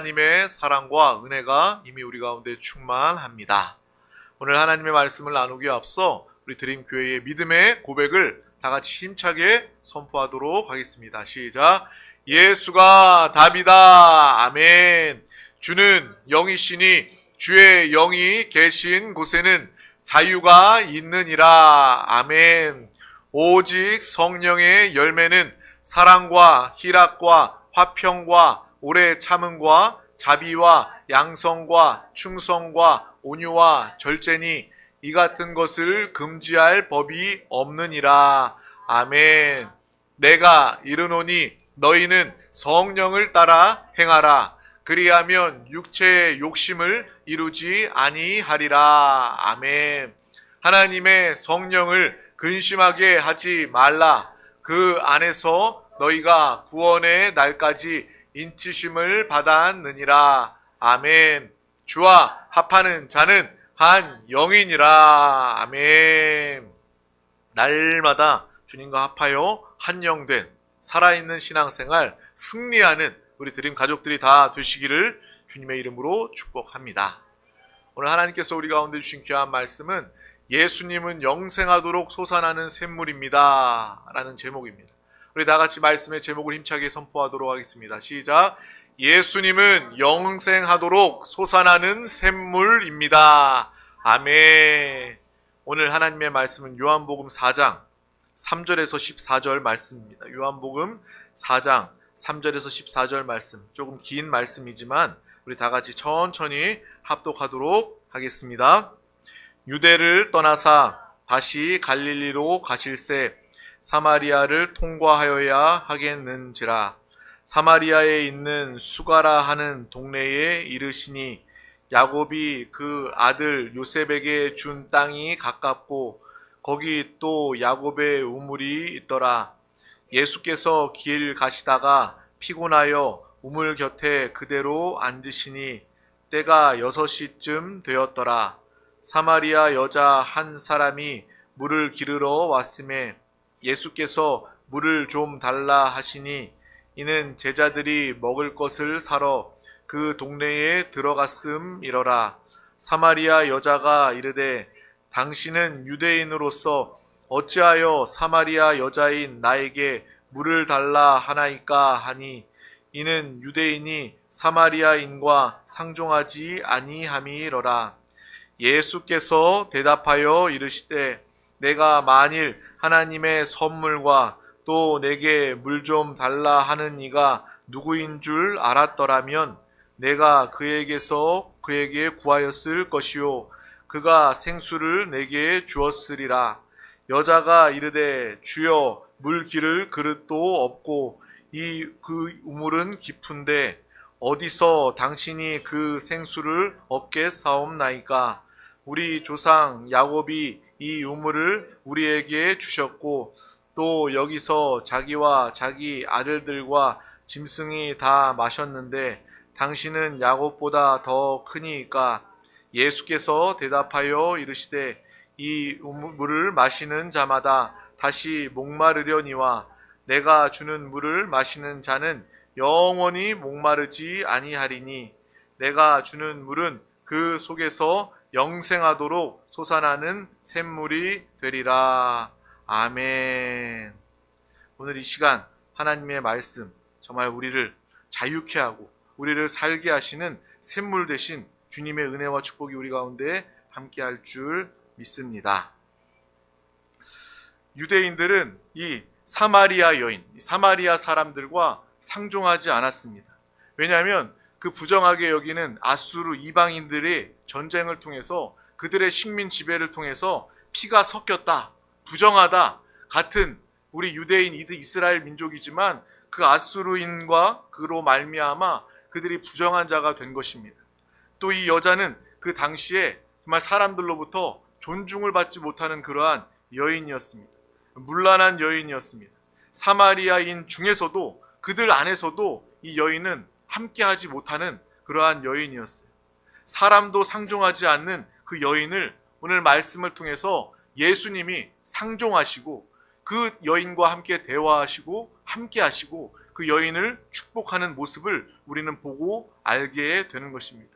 하나님의 사랑과 은혜가 이미 우리 가운데 충만합니다. 오늘 하나님의 말씀을 나누기에 앞서 우리 드림교회의 믿음의 고백을 다 같이 힘차게 선포하도록 하겠습니다. 시작. 예수가 답이다. 아멘. 주는 영이시니 주의 영이 계신 곳에는 자유가 있느니라. 아멘. 오직 성령의 열매는 사랑과 희락과 화평과 오래 참음과 자비와 양성과 충성과 온유와 절제니 이 같은 것을 금지할 법이 없느니라. 아멘. 내가 이르노니 너희는 성령을 따라 행하라. 그리하면 육체의 욕심을 이루지 아니하리라. 아멘. 하나님의 성령을 근심하게 하지 말라. 그 안에서 너희가 구원의 날까지 인치심을 받았느니라. 아멘. 주와 합하는 자는 한 영이니라. 아멘. 날마다 주님과 합하여 한 영 된 살아있는 신앙생활 승리하는 우리 드림 가족들이 다 되시기를 주님의 이름으로 축복합니다. 오늘 하나님께서 우리 가운데 주신 귀한 말씀은 예수님은 영생하도록 솟아나는 샘물입니다 라는 제목입니다. 우리 다 같이 말씀의 제목을 힘차게 선포하도록 하겠습니다. 시작. 예수님은 영생하도록 솟아나는 샘물입니다. 아멘. 오늘 하나님의 말씀은 요한복음 4장 3절에서 14절 말씀입니다. 요한복음 4장 3절에서 14절 말씀, 조금 긴 말씀이지만 우리 다 같이 천천히 합독하도록 하겠습니다. 유대를 떠나사 다시 갈릴리로 가실새 사마리아를 통과하여야 하겠는지라. 사마리아에 있는 수가라 하는 동네에 이르시니 야곱이 그 아들 요셉에게 준 땅이 가깝고 거기 또 야곱의 우물이 있더라. 예수께서 길 가시다가 피곤하여 우물 곁에 그대로 앉으시니 때가 6시쯤 되었더라. 사마리아 여자 한 사람이 물을 기르러 왔음에 예수께서 물을 좀 달라 하시니 이는 제자들이 먹을 것을 사러 그 동네에 들어갔음이러라. 사마리아 여자가 이르되 당신은 유대인으로서 어찌하여 사마리아 여자인 나에게 물을 달라 하나이까 하니 이는 유대인이 사마리아인과 상종하지 아니함이러라. 예수께서 대답하여 이르시되 내가 만일 하나님의 선물과 또 내게 물 좀 달라 하는 이가 누구인 줄 알았더라면 내가 그에게서 그에게 구하였을 것이요 그가 생수를 내게 주었으리라. 여자가 이르되 주여 물 기를 그릇도 없고 그 우물은 깊은데 어디서 당신이 그 생수를 얻겠사옵나이까. 우리 조상 야곱이 이 우물을 우리에게 주셨고 또 여기서 자기와 자기 아들들과 짐승이 다 마셨는데 당신은 야곱보다 더 크니까. 예수께서 대답하여 이르시되 이 물을 마시는 자마다 다시 목마르려니와 내가 주는 물을 마시는 자는 영원히 목마르지 아니하리니 내가 주는 물은 그 속에서 영생하도록 솟아나는 샘물이 되리라. 아멘. 오늘 이 시간 하나님의 말씀 정말 우리를 자유케 하고 우리를 살게 하시는 샘물 되신 주님의 은혜와 축복이 우리 가운데 함께 할 줄 믿습니다. 유대인들은 이 사마리아 여인, 사마리아 사람들과 상종하지 않았습니다. 왜냐하면 그 부정하게 여기는 아수르 이방인들의 전쟁을 통해서 그들의 식민 지배를 통해서 피가 섞였다, 부정하다, 같은 우리 유대인 이스라엘 민족이지만 그 아수르인과 그로 말미암아 그들이 부정한 자가 된 것입니다. 또 이 여자는 그 당시에 정말 사람들로부터 존중을 받지 못하는 그러한 여인이었습니다. 문란한 여인이었습니다. 사마리아인 중에서도 그들 안에서도 이 여인은 함께하지 못하는 그러한 여인이었어요. 사람도 상종하지 않는 그 여인을 오늘 말씀을 통해서 예수님이 상종하시고 그 여인과 함께 대화하시고 함께하시고 그 여인을 축복하는 모습을 우리는 보고 알게 되는 것입니다.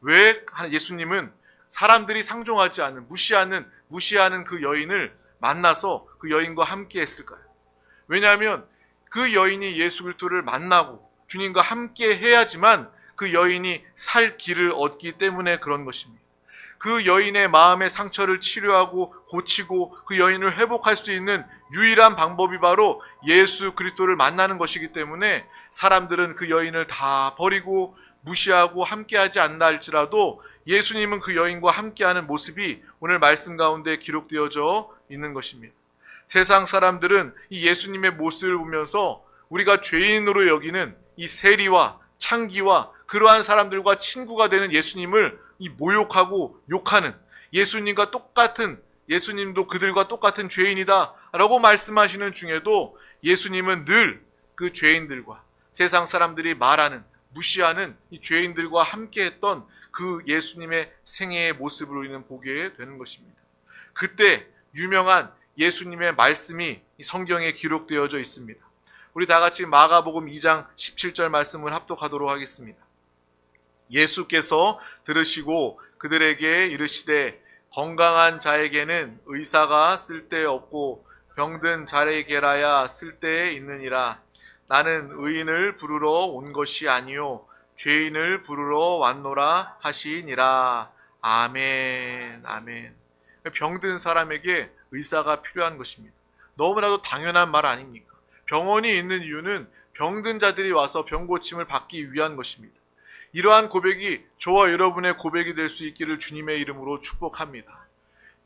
왜 예수님은 사람들이 상종하지 않는, 무시하는 그 여인을 만나서 그 여인과 함께 했을까요? 왜냐하면 그 여인이 예수 그리스도를 만나고 주님과 함께 해야지만 그 여인이 살 길을 얻기 때문에 그런 것입니다. 그 여인의 마음의 상처를 치료하고 고치고 그 여인을 회복할 수 있는 유일한 방법이 바로 예수 그리스도를 만나는 것이기 때문에 사람들은 그 여인을 다 버리고 무시하고 함께하지 않나 할지라도 예수님은 그 여인과 함께하는 모습이 오늘 말씀 가운데 기록되어져 있는 것입니다. 세상 사람들은 이 예수님의 모습을 보면서 우리가 죄인으로 여기는 이 세리와 창기와 그러한 사람들과 친구가 되는 예수님을 이 모욕하고 욕하는, 예수님과 똑같은, 예수님도 그들과 똑같은 죄인이다 라고 말씀하시는 중에도 예수님은 늘 그 죄인들과 세상 사람들이 말하는, 무시하는 이 죄인들과 함께했던 그 예수님의 생애의 모습을 우리는 보게 되는 것입니다. 그때 유명한 예수님의 말씀이 성경에 기록되어져 있습니다. 우리 다 같이 마가복음 2장 17절 말씀을 합독하도록 하겠습니다. 예수께서 들으시고 그들에게 이르시되 건강한 자에게는 의사가 쓸데없고 병든 자에게라야 쓸데 있느니라. 나는 의인을 부르러 온 것이 아니요 죄인을 부르러 왔노라 하시니라. 아멘. 아멘. 병든 사람에게 의사가 필요한 것입니다. 너무나도 당연한 말 아닙니까? 병원이 있는 이유는 병든 자들이 와서 병 고침을 받기 위한 것입니다. 이러한 고백이 저와 여러분의 고백이 될 수 있기를 주님의 이름으로 축복합니다.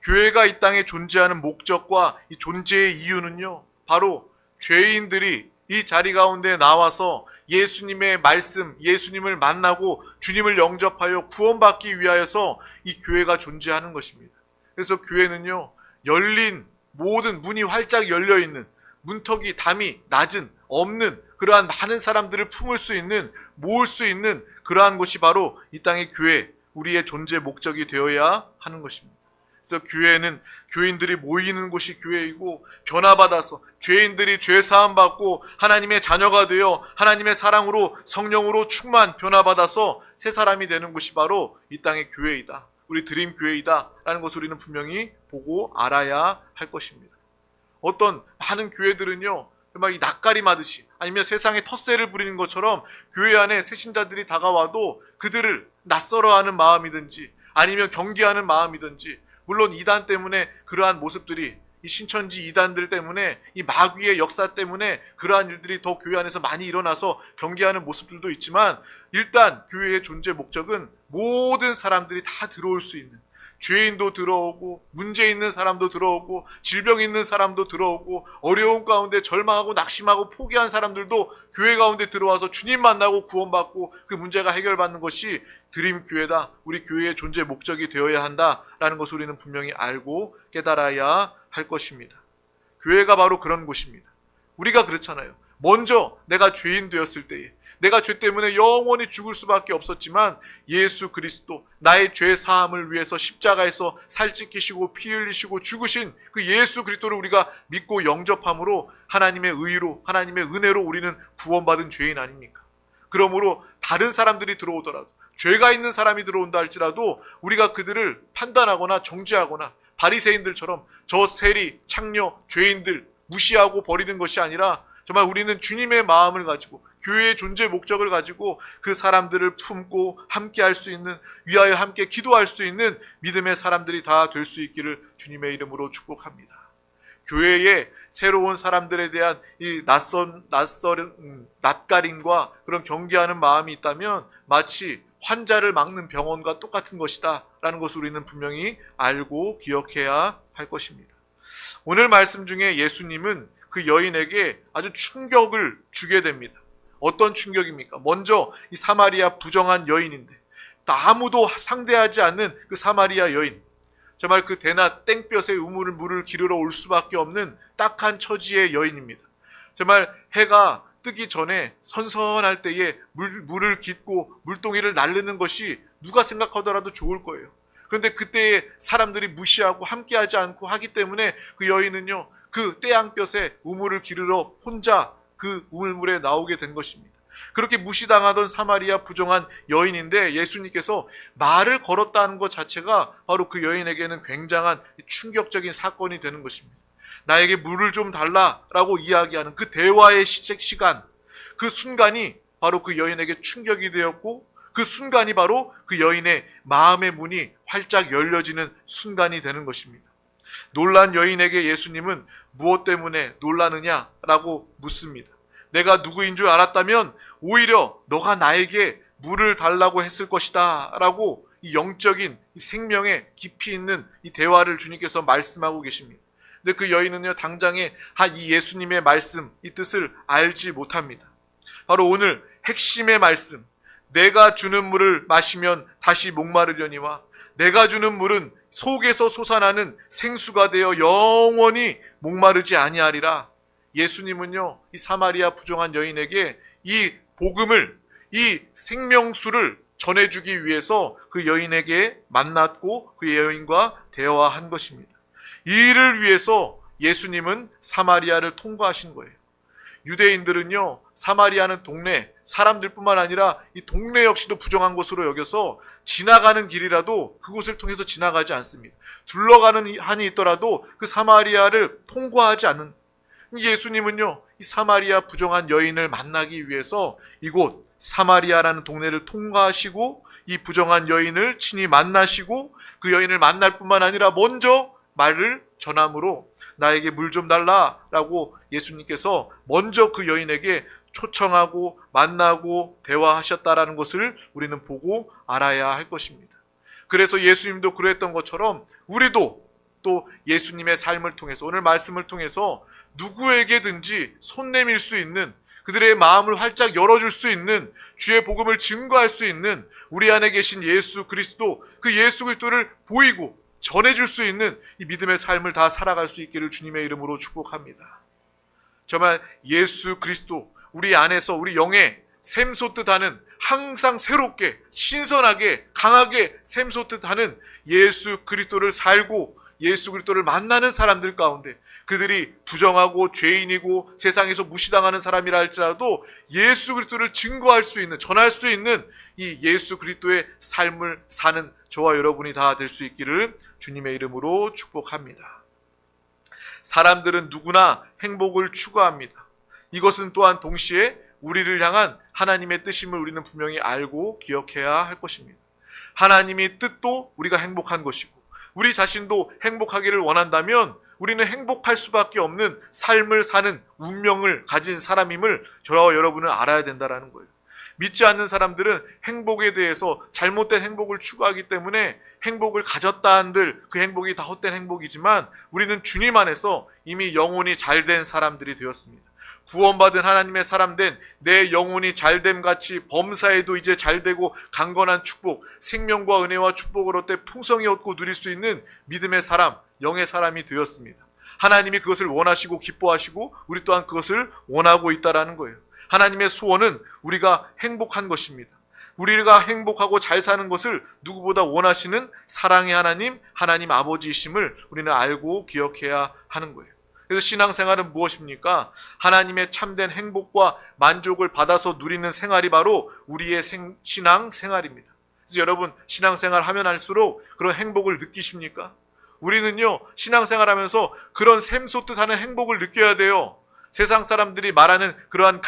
교회가 이 땅에 존재하는 목적과 이 존재의 이유는요, 바로 죄인들이 이 자리 가운데 나와서 예수님의 말씀, 예수님을 만나고 주님을 영접하여 구원받기 위하여서 이 교회가 존재하는 것입니다. 그래서 교회는요, 열린 모든 문이 활짝 열려있는, 문턱이 담이 낮은, 없는 그러한 많은 사람들을 품을 수 있는, 모을 수 있는 그러한 곳이 바로 이 땅의 교회, 우리의 존재 목적이 되어야 하는 것입니다. 그래서 교회는 교인들이 모이는 곳이 교회이고, 변화받아서 죄인들이 죄 사함 받고 하나님의 자녀가 되어 하나님의 사랑으로 성령으로 충만 변화받아서 새 사람이 되는 곳이 바로 이 땅의 교회이다. 우리 드림 교회이다 라는 것을 우리는 분명히 보고 알아야 할 것입니다. 어떤 많은 교회들은요, 막 이 낯가림하듯이 아니면 세상에 텃세를 부리는 것처럼 교회 안에 새신자들이 다가와도 그들을 낯설어하는 마음이든지 아니면 경계하는 마음이든지, 물론 이단 때문에 그러한 모습들이, 이 신천지 이단들 때문에, 이 마귀의 역사 때문에 그러한 일들이 더 교회 안에서 많이 일어나서 경계하는 모습들도 있지만, 일단 교회의 존재 목적은 모든 사람들이 다 들어올 수 있는, 죄인도 들어오고 문제 있는 사람도 들어오고 질병 있는 사람도 들어오고 어려운 가운데 절망하고 낙심하고 포기한 사람들도 교회 가운데 들어와서 주님 만나고 구원받고 그 문제가 해결받는 것이 드림 교회다, 우리 교회의 존재 목적이 되어야 한다라는 것을 우리는 분명히 알고 깨달아야 할 것입니다. 교회가 바로 그런 곳입니다. 우리가 그렇잖아요. 먼저 내가 죄인 되었을 때에, 내가 죄 때문에 영원히 죽을 수밖에 없었지만 예수 그리스도, 나의 죄 사함을 위해서 십자가에서 살 찢기시고 피 흘리시고 죽으신 그 예수 그리스도를 우리가 믿고 영접함으로 하나님의 의로, 하나님의 은혜로 우리는 구원받은 죄인 아닙니까? 그러므로 다른 사람들이 들어오더라도, 죄가 있는 사람이 들어온다 할지라도 우리가 그들을 판단하거나 정죄하거나 바리새인들처럼 저 세리, 창녀, 죄인들 무시하고 버리는 것이 아니라, 정말 우리는 주님의 마음을 가지고 교회의 존재 목적을 가지고 그 사람들을 품고 함께 할 수 있는, 위하여 함께 기도할 수 있는 믿음의 사람들이 다 될 수 있기를 주님의 이름으로 축복합니다. 교회에 새로운 사람들에 대한 이 낯가림과 그런 경계하는 마음이 있다면 마치 환자를 막는 병원과 똑같은 것이다 라는 것을 우리는 분명히 알고 기억해야 할 것입니다. 오늘 말씀 중에 예수님은 그 여인에게 아주 충격을 주게 됩니다. 어떤 충격입니까? 먼저 이 사마리아 부정한 여인인데, 아무도 상대하지 않는 그 사마리아 여인, 정말 그 대낮 땡볕에 물을 기르러 올 수밖에 없는 딱한 처지의 여인입니다. 정말 해가 뜨기 전에 선선할 때에 물을 깃고 물동이를 나르는 것이 누가 생각하더라도 좋을 거예요. 그런데 그때에 사람들이 무시하고 함께하지 않고 하기 때문에 그 여인은요, 그 태양볕에 우물을 기르러 혼자 그 우물물에 나오게 된 것입니다. 그렇게 무시당하던 사마리아 부정한 여인인데 예수님께서 말을 걸었다는 것 자체가 바로 그 여인에게는 굉장한 충격적인 사건이 되는 것입니다. 나에게 물을 좀 달라라고 이야기하는 그 대화의 시간, 그 순간이 바로 그 여인에게 충격이 되었고, 그 순간이 바로 그 여인의 마음의 문이 활짝 열려지는 순간이 되는 것입니다. 놀란 여인에게 예수님은 무엇 때문에 놀라느냐라고 묻습니다. 내가 누구인 줄 알았다면 오히려 너가 나에게 물을 달라고 했을 것이다 라고 이 영적인 이 생명에 깊이 있는 이 대화를 주님께서 말씀하고 계십니다. 근데 그 여인은요, 당장에 이 예수님의 말씀, 이 뜻을 알지 못합니다. 바로 오늘 핵심의 말씀, 내가 주는 물을 마시면 다시 목마르려니와 내가 주는 물은 속에서 솟아나는 생수가 되어 영원히 목마르지 아니하리라. 예수님은요, 이 사마리아 부정한 여인에게 이 복음을, 이 생명수를 전해주기 위해서 그 여인에게 만났고 그 여인과 대화한 것입니다. 이 일을 위해서 예수님은 사마리아를 통과하신 거예요. 유대인들은요, 사마리아는 동네, 사람들뿐만 아니라 이 동네 역시도 부정한 곳으로 여겨서 지나가는 길이라도 그곳을 통해서 지나가지 않습니다. 둘러가는 한이 있더라도 그 사마리아를 통과하지 않는, 예수님은요, 이 사마리아 부정한 여인을 만나기 위해서 이곳 사마리아라는 동네를 통과하시고 이 부정한 여인을 친히 만나시고 그 여인을 만날 뿐만 아니라 먼저 말을 전함으로 나에게 물 좀 달라라고 예수님께서 먼저 그 여인에게 초청하고 만나고 대화하셨다라는 것을 우리는 보고 알아야 할 것입니다. 그래서 예수님도 그랬던 것처럼 우리도 또 예수님의 삶을 통해서, 오늘 말씀을 통해서 누구에게든지 손 내밀 수 있는, 그들의 마음을 활짝 열어줄 수 있는, 주의 복음을 증거할 수 있는 우리 안에 계신 예수 그리스도, 그 예수 그리스도를 보이고 전해줄 수 있는 이 믿음의 삶을 다 살아갈 수 있기를 주님의 이름으로 축복합니다. 정말 예수 그리스도, 우리 안에서 우리 영에 샘솟듯 하는, 항상 새롭게 신선하게 강하게 샘솟듯 하는 예수 그리스도를 살고 예수 그리스도를 만나는 사람들 가운데, 그들이 부정하고 죄인이고 세상에서 무시당하는 사람이라 할지라도 예수 그리스도를 증거할 수 있는, 전할 수 있는 이 예수 그리스도의 삶을 사는 저와 여러분이 다 될 수 있기를 주님의 이름으로 축복합니다. 사람들은 누구나 행복을 추구합니다. 이것은 또한 동시에 우리를 향한 하나님의 뜻임을 우리는 분명히 알고 기억해야 할 것입니다. 하나님의 뜻도 우리가 행복한 것이고 우리 자신도 행복하기를 원한다면 우리는 행복할 수밖에 없는 삶을 사는 운명을 가진 사람임을 저와 여러분은 알아야 된다는 거예요. 믿지 않는 사람들은 행복에 대해서 잘못된 행복을 추구하기 때문에 행복을 가졌다 한들 그 행복이 다 헛된 행복이지만 우리는 주님 안에서 이미 영혼이 잘된 사람들이 되었습니다. 구원받은 하나님의 사람된 내 영혼이 잘됨 같이 범사에도 이제 잘되고 강건한 축복, 생명과 은혜와 축복을 얻되 풍성히 얻고 누릴 수 있는 믿음의 사람, 영의 사람이 되었습니다. 하나님이 그것을 원하시고 기뻐하시고 우리 또한 그것을 원하고 있다라는 거예요. 하나님의 소원은 우리가 행복한 것입니다. 우리가 행복하고 잘 사는 것을 누구보다 원하시는 사랑의 하나님, 하나님 아버지이심을 우리는 알고 기억해야 하는 거예요. 그래서 신앙생활은 무엇입니까? 하나님의 참된 행복과 만족을 받아서 누리는 생활이 바로 우리의 신앙생활입니다. 그래서 여러분, 신앙생활 하면 할수록 그런 행복을 느끼십니까? 우리는요, 신앙생활하면서 그런 샘솟듯 하는 행복을 느껴야 돼요. 세상 사람들이 말하는 그러한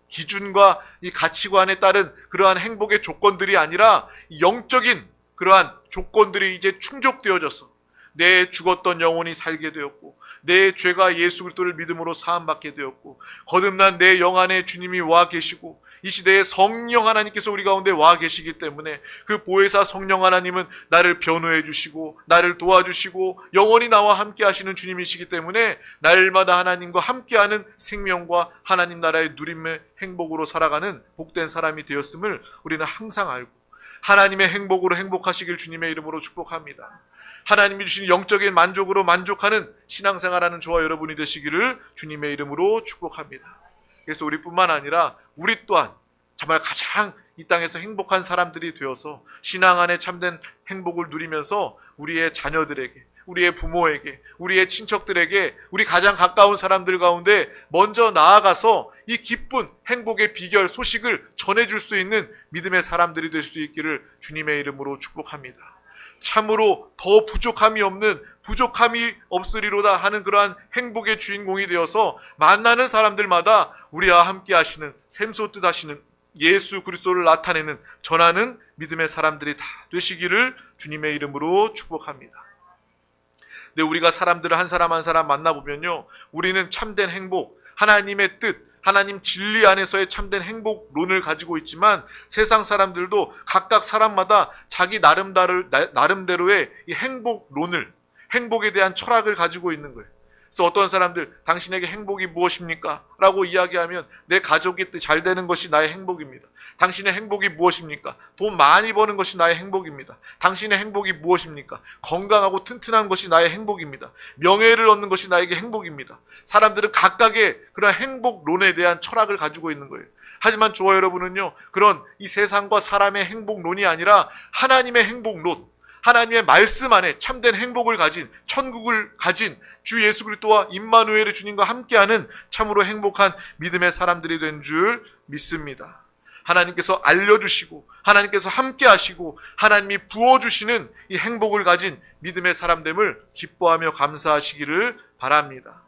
기준과 이 가치관에 따른 그러한 행복의 조건들이 아니라 영적인 그러한 조건들이 이제 충족되어져서 내 죽었던 영혼이 살게 되었고 내 죄가 예수 그리스도를 믿음으로 사함받게 되었고 거듭난 내 영 안에 주님이 와 계시고 이 시대에 성령 하나님께서 우리 가운데 와 계시기 때문에 그 보혜사 성령 하나님은 나를 변호해 주시고 나를 도와주시고 영원히 나와 함께 하시는 주님이시기 때문에 날마다 하나님과 함께하는 생명과 하나님 나라의 누림의 행복으로 살아가는 복된 사람이 되었음을 우리는 항상 알고 하나님의 행복으로 행복하시길 주님의 이름으로 축복합니다. 하나님이 주신 영적인 만족으로 만족하는 신앙생활하는 저와 여러분이 되시기를 주님의 이름으로 축복합니다. 그래서 우리뿐만 아니라 우리 또한 정말 가장 이 땅에서 행복한 사람들이 되어서 신앙 안에 참된 행복을 누리면서 우리의 자녀들에게, 우리의 부모에게, 우리의 친척들에게, 우리 가장 가까운 사람들 가운데 먼저 나아가서 이 기쁜 행복의 비결 소식을 전해줄 수 있는 믿음의 사람들이 될 수 있기를 주님의 이름으로 축복합니다. 참으로 더 부족함이 없으리로다 하는 그러한 행복의 주인공이 되어서 만나는 사람들마다 우리와 함께 하시는, 샘솟듯 하시는 예수 그리스도를 나타내는, 전하는 믿음의 사람들이 다 되시기를 주님의 이름으로 축복합니다. 근데 우리가 사람들을 한 사람 한 사람 만나보면요, 우리는 참된 행복, 하나님의 뜻, 하나님 진리 안에서의 참된 행복론을 가지고 있지만 세상 사람들도 각각 사람마다 자기 나름대로의 이 행복론을, 행복에 대한 철학을 가지고 있는 거예요. 그래서 어떤 사람들, 당신에게 행복이 무엇입니까? 라고 이야기하면 내 가족이 잘 되는 것이 나의 행복입니다. 당신의 행복이 무엇입니까? 돈 많이 버는 것이 나의 행복입니다. 당신의 행복이 무엇입니까? 건강하고 튼튼한 것이 나의 행복입니다. 명예를 얻는 것이 나에게 행복입니다. 사람들은 각각의 그런 행복론에 대한 철학을 가지고 있는 거예요. 하지만 저와 여러분은요, 그런 이 세상과 사람의 행복론이 아니라 하나님의 행복론, 하나님의 말씀 안에 참된 행복을 가진, 천국을 가진 주 예수 그리스도와 임마누엘의 주님과 함께하는 참으로 행복한 믿음의 사람들이 된 줄 믿습니다. 하나님께서 알려주시고 하나님께서 함께하시고 하나님이 부어주시는 이 행복을 가진 믿음의 사람됨을 기뻐하며 감사하시기를 바랍니다.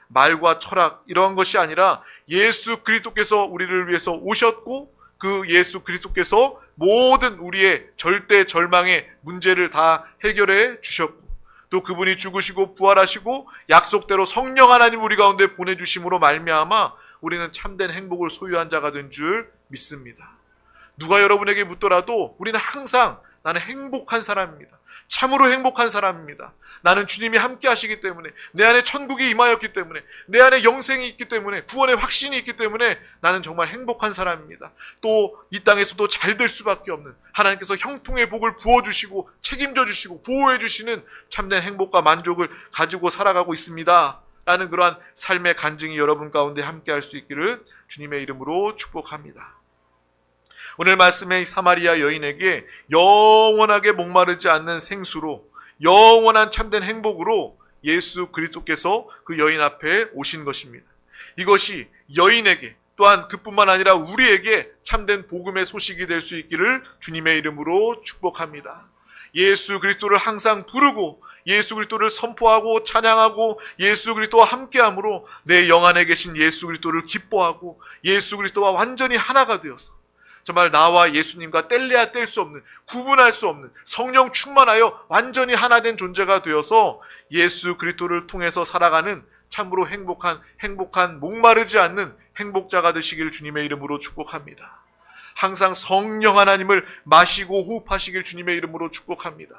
말과 철학 이러한 것이 아니라 예수 그리스도께서 우리를 위해서 오셨고 그 예수 그리스도께서 모든 우리의 절대 절망의 문제를 다 해결해 주셨고 또 그분이 죽으시고 부활하시고 약속대로 성령 하나님 우리 가운데 보내주심으로 말미암아 우리는 참된 행복을 소유한 자가 된 줄 믿습니다. 누가 여러분에게 묻더라도 우리는 항상 나는 행복한 사람입니다. 참으로 행복한 사람입니다. 나는 주님이 함께 하시기 때문에, 내 안에 천국이 임하였기 때문에, 내 안에 영생이 있기 때문에, 구원의 확신이 있기 때문에 나는 정말 행복한 사람입니다. 또 이 땅에서도 잘 될 수밖에 없는 하나님께서 형통의 복을 부어주시고 책임져 주시고 보호해 주시는 참된 행복과 만족을 가지고 살아가고 있습니다. 라는 그러한 삶의 간증이 여러분 가운데 함께 할 수 있기를 주님의 이름으로 축복합니다. 오늘 말씀의 사마리아 여인에게 영원하게 목마르지 않는 생수로 영원한 참된 행복으로 예수 그리스도께서 그 여인 앞에 오신 것입니다. 이것이 여인에게 또한 그뿐만 아니라 우리에게 참된 복음의 소식이 될 수 있기를 주님의 이름으로 축복합니다. 예수 그리스도를 항상 부르고 예수 그리스도를 선포하고 찬양하고 예수 그리스도와 함께함으로 내 영 안에 계신 예수 그리스도를 기뻐하고 예수 그리스도와 완전히 하나가 되어서 정말 나와 예수님과 뗄래야 뗄 수 없는, 구분할 수 없는 성령 충만하여 완전히 하나 된 존재가 되어서 예수 그리스도를 통해서 살아가는 참으로 행복한 목마르지 않는 행복자가 되시길 주님의 이름으로 축복합니다. 항상 성령 하나님을 마시고 호흡하시길 주님의 이름으로 축복합니다.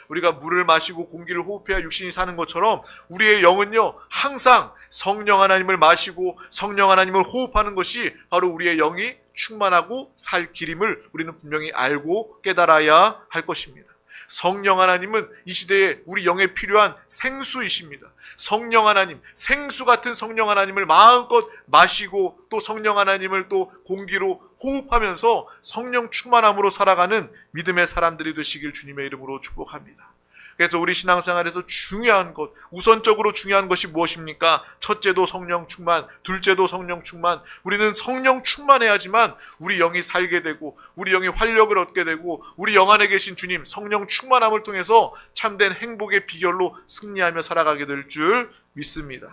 우리가 물을 마시고 공기를 호흡해야 육신이 사는 것처럼 우리의 영은요 항상 성령 하나님을 마시고 성령 하나님을 호흡하는 것이 바로 우리의 영이 충만하고 살 길임을 우리는 분명히 알고 깨달아야 할 것입니다. 성령 하나님은 이 시대에 우리 영에 필요한 생수이십니다. 성령 하나님, 생수 같은 성령 하나님을 마음껏 마시고 또 성령 하나님을 또 공기로 호흡하면서 성령 충만함으로 살아가는 믿음의 사람들이 되시길 주님의 이름으로 축복합니다. 그래서 우리 신앙생활에서 중요한 것, 우선적으로 중요한 것이 무엇입니까? 첫째도 성령 충만, 둘째도 성령 충만. 우리는 성령 충만해야지만 우리 영이 살게 되고 우리 영이 활력을 얻게 되고 우리 영 안에 계신 주님 성령 충만함을 통해서 참된 행복의 비결로 승리하며 살아가게 될 줄 믿습니다.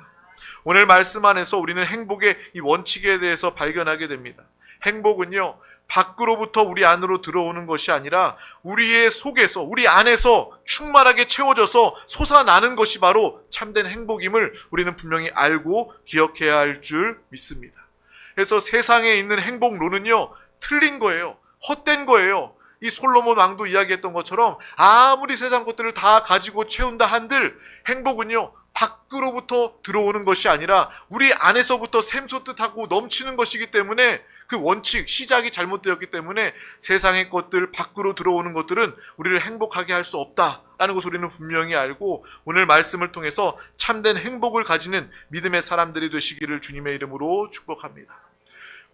오늘 말씀 안에서 우리는 행복의 이 원칙에 대해서 발견하게 됩니다. 행복은요 밖으로부터 우리 안으로 들어오는 것이 아니라 우리의 속에서, 우리 안에서 충만하게 채워져서 솟아나는 것이 바로 참된 행복임을 우리는 분명히 알고 기억해야 할 줄 믿습니다. 그래서 세상에 있는 행복론은요 틀린 거예요. 헛된 거예요. 이 솔로몬 왕도 이야기했던 것처럼 아무리 세상 것들을 다 가지고 채운다 한들 행복은요 밖으로부터 들어오는 것이 아니라 우리 안에서부터 샘솟듯하고 넘치는 것이기 때문에 그 원칙, 시작이 잘못되었기 때문에 세상의 것들, 밖으로 들어오는 것들은 우리를 행복하게 할 수 없다라는 것을 우리는 분명히 알고 오늘 말씀을 통해서 참된 행복을 가지는 믿음의 사람들이 되시기를 주님의 이름으로 축복합니다.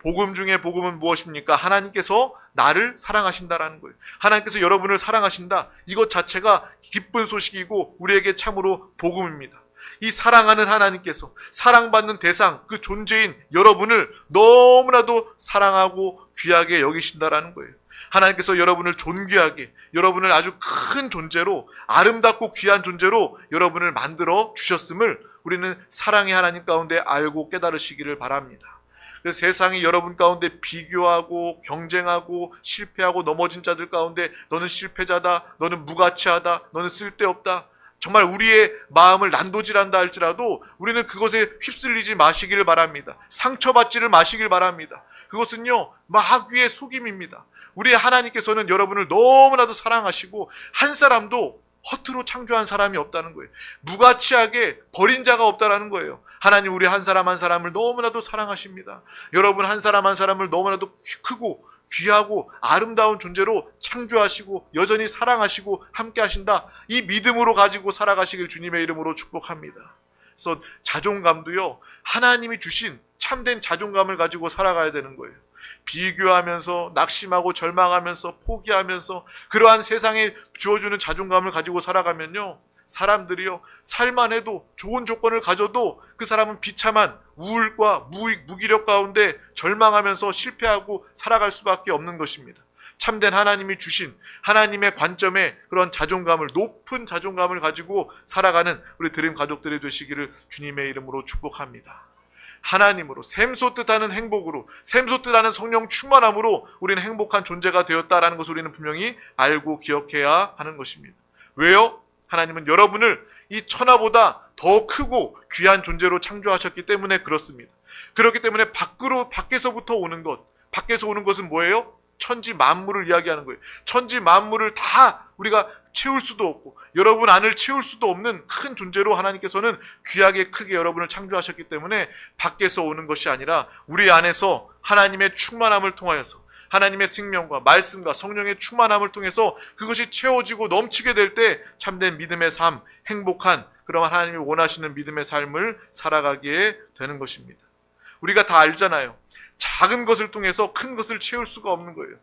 복음 중에 복음은 무엇입니까? 하나님께서 나를 사랑하신다라는 거예요. 하나님께서 여러분을 사랑하신다. 이것 자체가 기쁜 소식이고 우리에게 참으로 복음입니다. 이 사랑하는 하나님께서 사랑받는 대상, 그 존재인 여러분을 너무나도 사랑하고 귀하게 여기신다라는 거예요. 하나님께서 여러분을 존귀하게, 여러분을 아주 큰 존재로, 아름답고 귀한 존재로 여러분을 만들어 주셨음을 우리는 사랑의 하나님 가운데 알고 깨달으시기를 바랍니다. 그래서 세상이 여러분 가운데 비교하고 경쟁하고 실패하고 넘어진 자들 가운데 너는 실패자다, 너는 무가치하다, 너는 쓸데없다, 정말 우리의 마음을 난도질한다 할지라도 우리는 그것에 휩쓸리지 마시기를 바랍니다. 상처받지를 마시길 바랍니다. 그것은요, 마귀의 속임입니다. 우리 하나님께서는 여러분을 너무나도 사랑하시고 한 사람도 허투루 창조한 사람이 없다는 거예요. 무가치하게 버린 자가 없다라는 거예요. 하나님 우리 한 사람 한 사람을 너무나도 사랑하십니다. 여러분 한 사람 한 사람을 너무나도 크고 귀하고 아름다운 존재로 창조하시고 여전히 사랑하시고 함께 하신다. 이 믿음으로 가지고 살아가시길 주님의 이름으로 축복합니다. 그래서 자존감도요, 하나님이 주신 참된 자존감을 가지고 살아가야 되는 거예요. 비교하면서 낙심하고 절망하면서 포기하면서 그러한 세상에 주어주는 자존감을 가지고 살아가면요, 사람들이요, 살만 해도 좋은 조건을 가져도 그 사람은 비참한 우울과 무기력 가운데 절망하면서 실패하고 살아갈 수밖에 없는 것입니다. 참된 하나님이 주신 하나님의 관점에 그런 자존감을, 높은 자존감을 가지고 살아가는 우리 드림 가족들이 되시기를 주님의 이름으로 축복합니다. 하나님으로 샘솟듯하는 행복으로, 샘솟듯하는 성령 충만함으로 우리는 행복한 존재가 되었다라는 것을 우리는 분명히 알고 기억해야 하는 것입니다. 왜요? 하나님은 여러분을 이 천하보다 더 크고 귀한 존재로 창조하셨기 때문에 그렇습니다. 그렇기 때문에 밖에서부터 오는 것, 밖에서 오는 것은 뭐예요? 천지 만물을 이야기하는 거예요. 천지 만물을 다 우리가 채울 수도 없고 여러분 안을 채울 수도 없는 큰 존재로 하나님께서는 귀하게 크게 여러분을 창조하셨기 때문에 밖에서 오는 것이 아니라 우리 안에서 하나님의 충만함을 통하여서, 하나님의 생명과 말씀과 성령의 충만함을 통해서 그것이 채워지고 넘치게 될 때 참된 믿음의 삶, 행복한 그런 하나님이 원하시는 믿음의 삶을 살아가게 되는 것입니다. 우리가 다 알잖아요. 작은 것을 통해서 큰 것을 채울 수가 없는 거예요.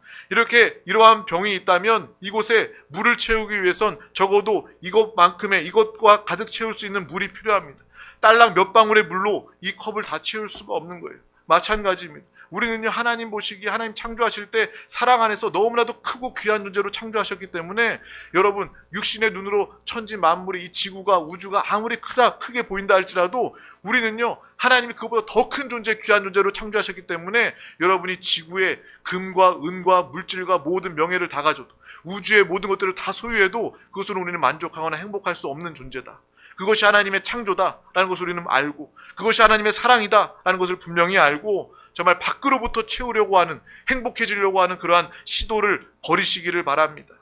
이러한 병이 있다면 이곳에 물을 채우기 위해선 적어도 이것과 가득 채울 수 있는 물이 필요합니다. 딸랑 몇 방울의 물로 이 컵을 다 채울 수가 없는 거예요. 마찬가지입니다. 우리는요, 하나님 보시기에 하나님 창조하실 때 사랑 안에서 너무나도 크고 귀한 존재로 창조하셨기 때문에 여러분 육신의 눈으로 천지 만물이, 이 지구가, 우주가 아무리 크게 보인다 할지라도 우리는요, 하나님이 그보다 더 큰 존재, 귀한 존재로 창조하셨기 때문에 여러분이 지구에 금과 은과 물질과 모든 명예를 다 가져도, 우주의 모든 것들을 다 소유해도 그것으로 우리는 만족하거나 행복할 수 없는 존재다. 그것이 하나님의 창조다라는 것을 우리는 알고, 그것이 하나님의 사랑이다라는 것을 분명히 알고 정말 밖으로부터 채우려고 하는, 행복해지려고 하는 그러한 시도를 버리시기를 바랍니다.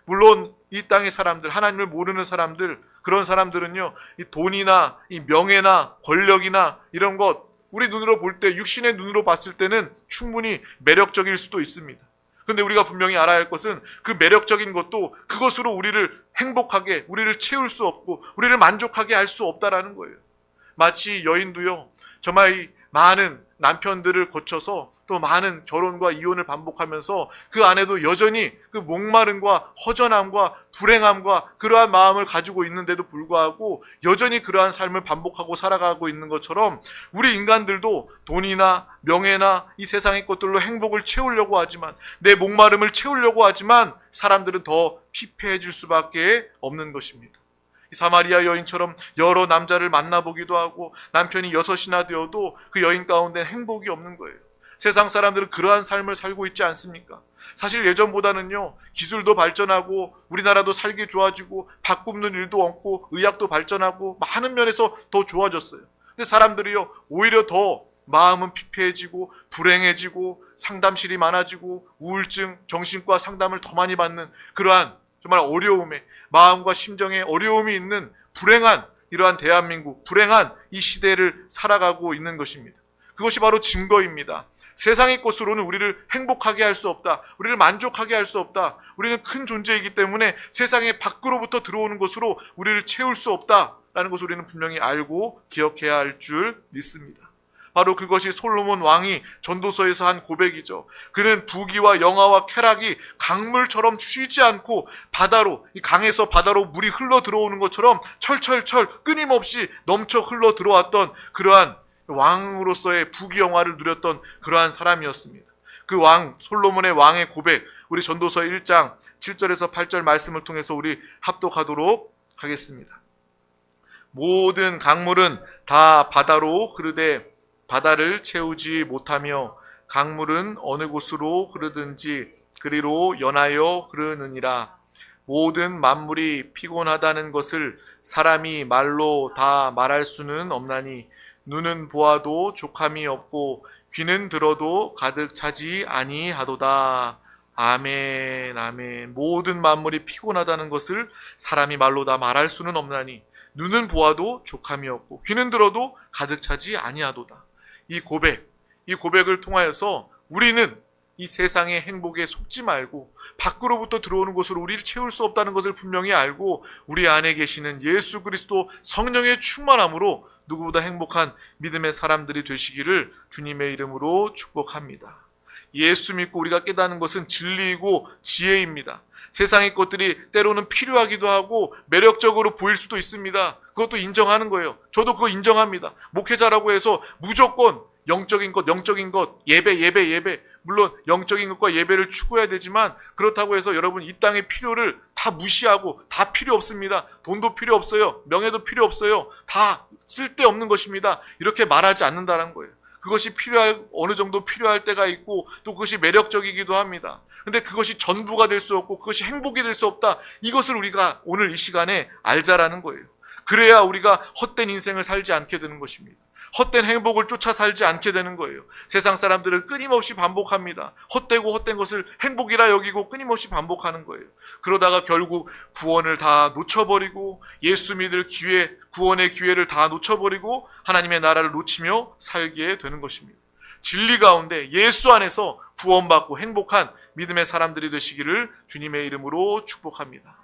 물론 이 땅의 사람들, 하나님을 모르는 사람들, 그런 사람들은요, 이 돈이나 이 명예나 권력이나 이런 것, 우리 눈으로 볼 때, 육신의 눈으로 봤을 때는 충분히 매력적일 수도 있습니다. 그런데 우리가 분명히 알아야 할 것은 그 매력적인 것도 그것으로 우리를 행복하게, 우리를 채울 수 없고 우리를 만족하게 할 수 없다라는 거예요. 마치 여인도요, 정말 이 많은 남편들을 거쳐서 또 많은 결혼과 이혼을 반복하면서 그 안에도 여전히 그 목마름과 허전함과 불행함과 그러한 마음을 가지고 있는데도 불구하고 여전히 그러한 삶을 반복하고 살아가고 있는 것처럼 우리 인간들도 돈이나 명예나 이 세상의 것들로 행복을 채우려고 하지만, 내 목마름을 채우려고 하지만 사람들은 더 피폐해질 수밖에 없는 것입니다. 사마리아 여인처럼 여러 남자를 만나보기도 하고 남편이 6이나 되어도 그 여인 가운데 행복이 없는 거예요. 세상 사람들은 그러한 삶을 살고 있지 않습니까? 사실 예전보다는요, 기술도 발전하고 우리나라도 살기 좋아지고 밥 굽는 일도 없고 의학도 발전하고 많은 면에서 더 좋아졌어요. 근데 사람들이요, 오히려 더 마음은 피폐해지고 불행해지고 상담실이 많아지고 우울증, 정신과 상담을 더 많이 받는 그러한 정말 어려움에, 마음과 심정에 어려움이 있는 불행한 이러한 대한민국, 불행한 이 시대를 살아가고 있는 것입니다. 그것이 바로 증거입니다. 세상의 것으로는 우리를 행복하게 할 수 없다. 우리를 만족하게 할 수 없다. 우리는 큰 존재이기 때문에 세상의 밖으로부터 들어오는 것으로 우리를 채울 수 없다라는 것을 우리는 분명히 알고 기억해야 할 줄 믿습니다. 바로 그것이 솔로몬 왕이 전도서에서 한 고백이죠. 그는 부귀와 영화와 쾌락이 강물처럼 쉬지 않고 바다로, 이 강에서 바다로 물이 흘러 들어오는 것처럼 철철철 끊임없이 넘쳐 흘러 들어왔던 그러한 왕으로서의 부귀 영화를 누렸던 그러한 사람이었습니다. 그 왕, 솔로몬의 왕의 고백, 우리 전도서 1장 7절에서 8절 말씀을 통해서 우리 합독하도록 하겠습니다. 모든 강물은 다 바다로 흐르되 바다를 채우지 못하며 강물은 어느 곳으로 흐르든지 그리로 연하여 흐르느니라. 모든 만물이 피곤하다는 것을 사람이 말로 다 말할 수는 없나니 눈은 보아도 족함이 없고 귀는 들어도 가득 차지 아니하도다. 아멘, 아멘. 모든 만물이 피곤하다는 것을 사람이 말로 다 말할 수는 없나니 눈은 보아도 족함이 없고 귀는 들어도 가득 차지 아니하도다. 이 고백을 통하여서 우리는 이 세상의 행복에 속지 말고 밖으로부터 들어오는 것으로 우리를 채울 수 없다는 것을 분명히 알고 우리 안에 계시는 예수 그리스도 성령의 충만함으로 누구보다 행복한 믿음의 사람들이 되시기를 주님의 이름으로 축복합니다. 예수 믿고 우리가 깨닫는 것은 진리이고 지혜입니다. 세상의 것들이 때로는 필요하기도 하고 매력적으로 보일 수도 있습니다. 그것도 인정하는 거예요. 저도 그거 인정합니다. 목회자라고 해서 무조건 영적인 것, 예배. 물론 영적인 것과 예배를 추구해야 되지만 그렇다고 해서 여러분 이 땅의 필요를 다 무시하고 다 필요 없습니다. 돈도 필요 없어요. 명예도 필요 없어요. 다 쓸데없는 것입니다. 이렇게 말하지 않는다는 거예요. 그것이 어느 정도 필요할 때가 있고 또 그것이 매력적이기도 합니다. 근데 그것이 전부가 될 수 없고 그것이 행복이 될 수 없다. 이것을 우리가 오늘 이 시간에 알자라는 거예요. 그래야 우리가 헛된 인생을 살지 않게 되는 것입니다. 헛된 행복을 쫓아 살지 않게 되는 거예요. 세상 사람들은 끊임없이 반복합니다. 헛된 것을 행복이라 여기고 끊임없이 반복하는 거예요. 그러다가 결국 구원을 다 놓쳐버리고 예수 믿을 구원의 기회를 다 놓쳐버리고 하나님의 나라를 놓치며 살게 되는 것입니다. 진리 가운데 예수 안에서 구원받고 행복한 믿음의 사람들이 되시기를 주님의 이름으로 축복합니다.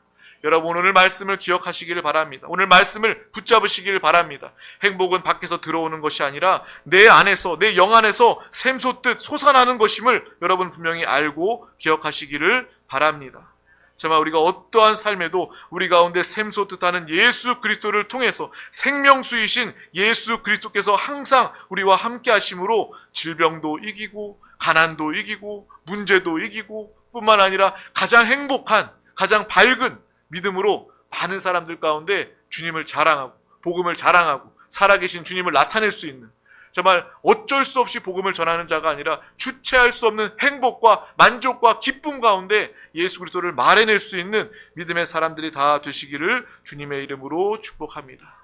여러분 오늘 말씀을 기억하시기를 바랍니다. 오늘 말씀을 붙잡으시기를 바랍니다. 행복은 밖에서 들어오는 것이 아니라 내 안에서, 내 영 안에서 샘솟듯 솟아나는 것임을 여러분 분명히 알고 기억하시기를 바랍니다. 정말 우리가 어떠한 삶에도 우리 가운데 샘솟듯하는 예수 그리스도를 통해서 생명수이신 예수 그리스도께서 항상 우리와 함께 하심으로 질병도 이기고 가난도 이기고 문제도 이기고 뿐만 아니라 가장 행복한, 가장 밝은 믿음으로 많은 사람들 가운데 주님을 자랑하고 복음을 자랑하고 살아계신 주님을 나타낼 수 있는, 정말 어쩔 수 없이 복음을 전하는 자가 아니라 주체할 수 없는 행복과 만족과 기쁨 가운데 예수 그리스도를 말해낼 수 있는 믿음의 사람들이 다 되시기를 주님의 이름으로 축복합니다.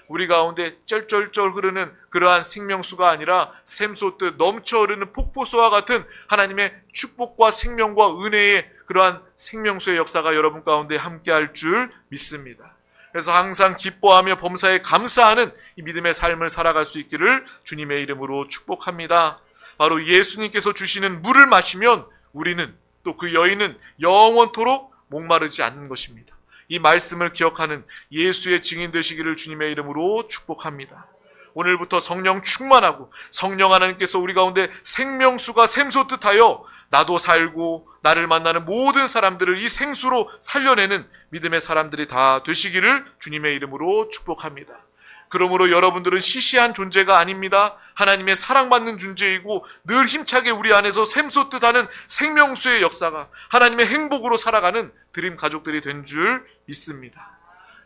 우리 가운데 쩔쩔쩔 흐르는 그러한 생명수가 아니라 샘솟듯 넘쳐 흐르는 폭포수와 같은 하나님의 축복과 생명과 은혜의 그러한 생명수의 역사가 여러분 가운데 함께할 줄 믿습니다. 그래서 항상 기뻐하며 범사에 감사하는 이 믿음의 삶을 살아갈 수 있기를 주님의 이름으로 축복합니다. 바로 예수님께서 주시는 물을 마시면 우리는 또 그 여인은 영원토록 목마르지 않는 것입니다. 이 말씀을 기억하는 예수의 증인 되시기를 주님의 이름으로 축복합니다. 오늘부터 성령 충만하고 성령 하나님께서 우리 가운데 생명수가 샘솟듯하여 나도 살고 나를 만나는 모든 사람들을 이 생수로 살려내는 믿음의 사람들이 다 되시기를 주님의 이름으로 축복합니다. 그러므로 여러분들은 시시한 존재가 아닙니다. 하나님의 사랑받는 존재이고 늘 힘차게 우리 안에서 샘솟듯하는 생명수의 역사가 하나님의 행복으로 살아가는 드림 가족들이 된 줄 믿습니다.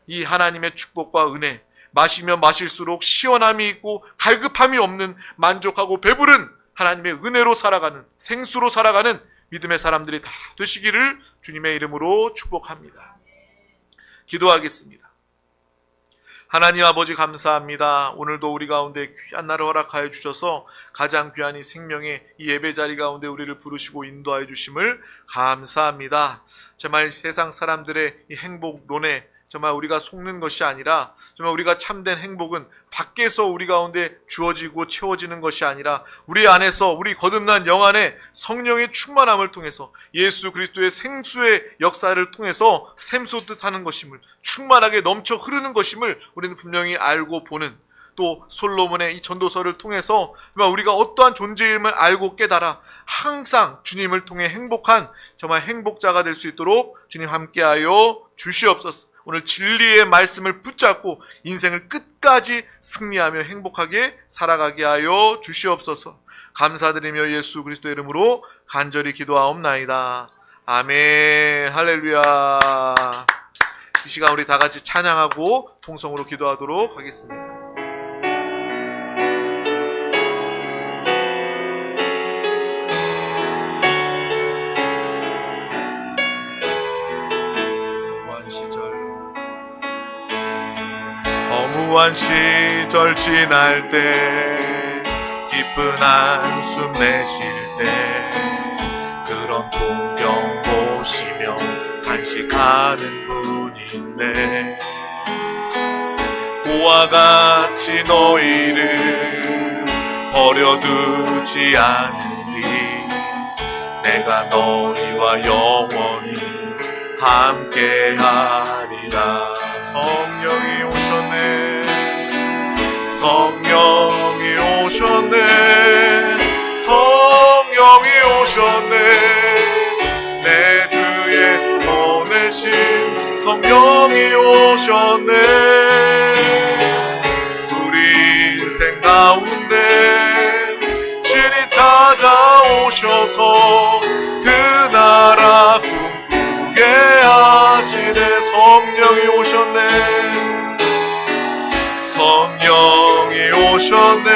이 하나님의 축복과 은혜, 마시면 마실수록 시원함이 있고 갈급함이 없는 만족하고 배부른 하나님의 은혜로 살아가는, 생수로 살아가는 믿음의 사람들이 다 되시기를 주님의 이름으로 축복합니다. 기도하겠습니다. 하나님 아버지 감사합니다. 오늘도 우리 가운데 귀한 날을 허락하여 주셔서 가장 귀한 이 생명의 이 예배 자리 가운데 우리를 부르시고 인도하여 주심을 감사합니다. 정말 세상 사람들의 이 행복론에 정말 우리가 속는 것이 아니라 정말 우리가 참된 행복은 밖에서 우리 가운데 주어지고 채워지는 것이 아니라 우리 안에서, 우리 거듭난 영 안에 성령의 충만함을 통해서 예수 그리스도의 생수의 역사를 통해서 샘솟듯 하는 것임을, 충만하게 넘쳐 흐르는 것임을 우리는 분명히 알고 보는, 또 솔로몬의 이 전도서를 통해서 우리가 어떠한 존재임을 알고 깨달아 항상 주님을 통해 행복한 정말 행복자가 될 수 있도록 주님 함께하여 주시옵소서. 오늘 진리의 말씀을 붙잡고 인생을 끝까지 승리하며 행복하게 살아가게 하여 주시옵소서. 감사드리며 예수 그리스도의 이름으로 간절히 기도하옵나이다. 아멘. 할렐루야. 이 시간 우리 다 같이 찬양하고 통성으로 기도하도록 하겠습니다. 허무한 시절 지날 때 깊은 한숨 내쉴 때 그런 풍경 보시며 간식하는 분인데 고와 같이 너희를 버려두지 않으리 내가 너희와 영원히 함께하리라. 성령이 오셨네. 성령이 오셨네. 성령이 오셨네. 내 주에 보내신 성령이 오셨네. 우리 인생 가운데 신이 찾아오셔서 그 나라 꿈꾸게 하시네. 성령이 오셨네. 성령이 오셨네.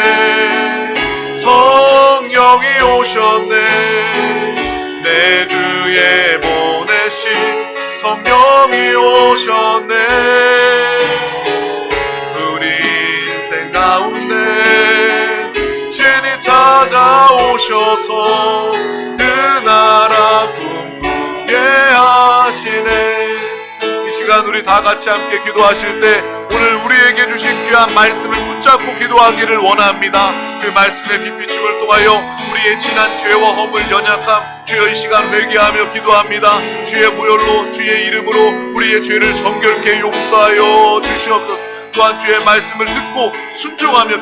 성령이 오셨네. 내 주에 보내신 성령이 오셨네. 우리 인생 가운데 신이 찾아오셔서 그 나라 꿈꾸게 하시네. 이 시간 우리 다 같이 함께 기도하실 때 오늘 우리에게 주신 귀한 말씀을 붙잡고 기도하기를 원합니다. 그 말씀의 빛비춤을 통하여 우리의 지난 죄와 허물 연약함 주여 이 시간 회개하며 기도합니다. 주의 보혈로 주의 이름으로 우리의 죄를 정결케 용서하여 주시옵소서. 또한 주의 말씀을 듣고 순종하며